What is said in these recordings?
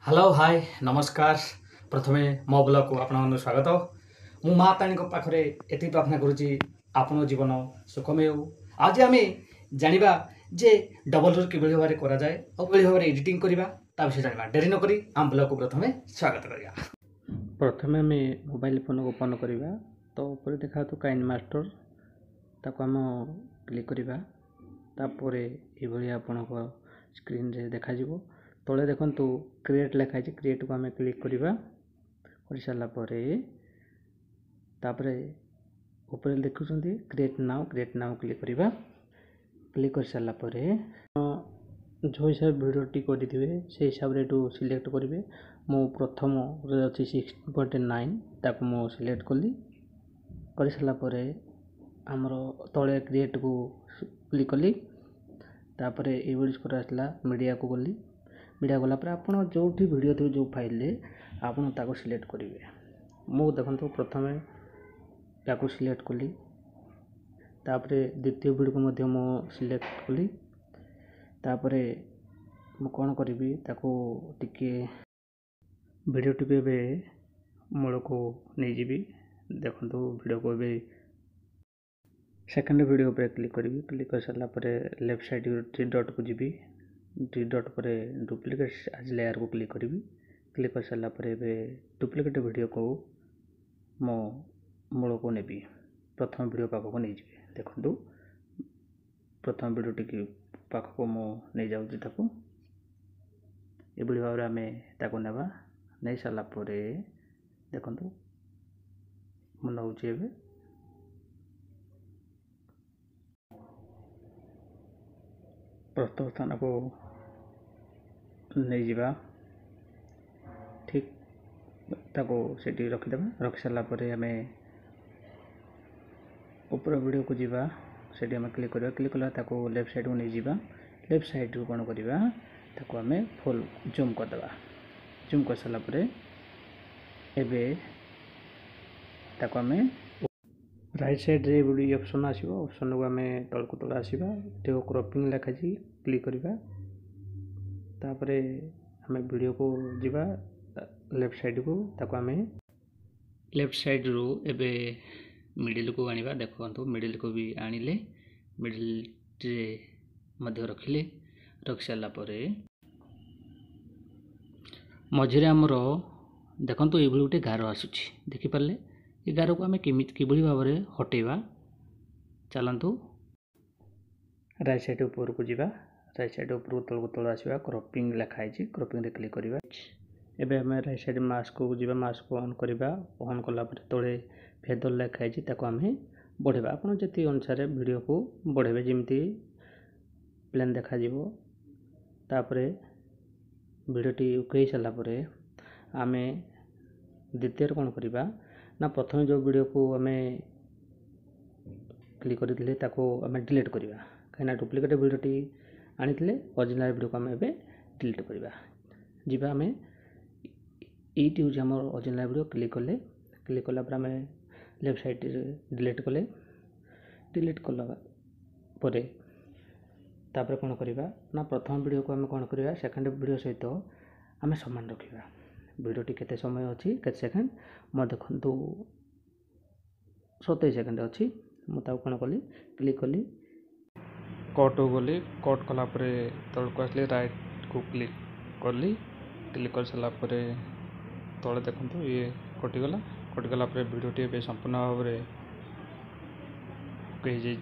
Hello hi नमस्कार प्रथमे मो ब्लॉग को आपन स्वागत मु महाताणी पाखे एति प्रार्थना करुच्ची आपण जीवन सुखमय हो। आज आम जाना जे डबल रोल कि भाव में कराए और भाव में एडिटिंग करवा विषय जाना डेरी नक आम ब्लॉग को प्रथमे स्वागत करवा। प्रथमे आम मोबाइल फोन को ओपन करवा तो ऊपर देखा तो काइन मास्टर ताको आम क्लिक करवा तापर ये आपण स्क्रीन रे देखा जिवो तले देखंतु क्रिएट लिखाई क्रिएट को आम क्लिक करवा कर सारा तापरे ऊपर देखुं क्रिएट नाउ क्लिक करवा क्लिक कर सारा जो हिसाब भिडियोटी करेंगे से हिसाब से सिलेक्ट करेंगे। मो प्रथम अच्छी 6.9 ताको मो सिलेक्ट कली कर सारापर आमर तले क्रिएट को क्लिक कली तापर यूज कर आसला मीडिया को गली मीडिया गलापर आप जो वीडियो थे जो फाइल आपन ताको सिलेक्ट करेंगे। मु देखो प्रथमे या सिलेक्ट कली तापर द्वितीय वीडियो को मो सिलेक्ट कली तापर मु कौन करी ताको टिके वीडियो टी ए मूल को नहीं जी देखो वीडियो को ए सेकेंड वीडियो पे क्लिक करी क्लिक कर सारा लेफ्ट साइड थ्री डॉट को जी थ्री डॉट पर डुप्लिकेट आज लेयर को क्लिक करी क्लिक कर सारा डुप्लिकेट वीडियो को मो मूल को नेबी प्रथम वीडियो पाख को नहीं जी देखो प्रथम वीडियो टी पाख को मो नहीं जाऊँ ताको ये भाव में आम ताको नेबा नहीं सारा देखो मु नौची ए प्रथम स्थान को नहीं जावा ठीक ताको सेठी रखीदेवा रखी सारा आम ऊपर वीडियो को जीवा सेठी आम क्लिक करवा क्लिक कला ताको लेफ्ट साइड को नहीं जावा लेफ्ट साइड को कौन करवा ताको आम फुल जूम करदेवा जूम कर सारा एबे ताको आम राइट साइड रे बड़ी ऑप्शन आसीबो ऑप्शन को आम तल को तल आसीबा देखो क्रॉपिंग लिखा जी क्लिक करवा तापर आम वीडियो को जीवा लेफ्ट साइड को ताको आम लेफ्ट साइड रू एबे मिडिल को आनिबा देखो मिडिल को भी आनिले मिडिल रे मध्य रखिले रख सारा मझे आमर देखो ये गोटे गार आसूची देखिपारे ये गार को आम कि भाव में हटेवा चलतु राइट साइड ऊपर को जीवा राइट साइड ऊपर तल को तल आसवा क्रॉपिंग लिखाई क्रॉपिंग रे क्लिक करवा एबे आम राइट साइड मास्क को जीवा मास्क को ऑन करवा ऑन कलापर तले फेदर लिखाई ताको आम बढ़ेबा आपन जति अनुसार वीडियो को बढ़ेबे जमती प्लेन देखा जिवो तापरे वीडियोटी उकई सारा आम द्वितीय कौन करवा ना प्रथम जो वीडियो को आम क्लिक करते आम डिलीट करवा कहीं डुप्लिकेट वीडियोटी आनी ओरिजिनल वीडियो को आम एबे डिलीट करवा जीवा आम ये हूँ आम ओरिजिनल वीडियो क्लिक कला आम लेफ्ट साइड डिलीट कले डिलीट कला तापर कौन करवा ना प्रथम वीडियो को आम कौन करवा सेकेंड वीडियो सहित आम समान रखा वीडियोटी केते समय अच्छी केते सेकेंड मैं देखु 27 सेकेंड अच्छी मुझे कौन कली क्लिक कली कट गली कट कलापर तल को आसली राइट को क्लिक कली क्लिक कर सारा तले देखो ये कटिगला वीडियोटी ए संपूर्ण भाव में कही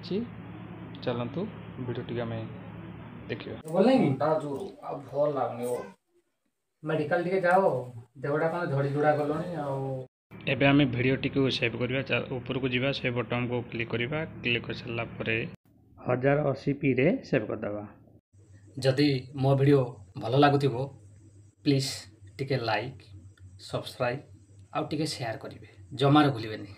चलतु वीडियोटी आम देखिए मेडिकल टिके जाओ देहटा कौन झड़ी झुड़ा गलनी एबे आम वीडियोटी को सेव करवा ऊपर को जीवा सेव बटन को क्लिक करवा क्लिक कर सारा 1080p रे सेव करदेवा। जदि मो वीडियो भल लगुथिबो प्लीज टिके लाइक सब्सक्राइब आउ टिके शेयर करिवे जमार भूलिबेनी।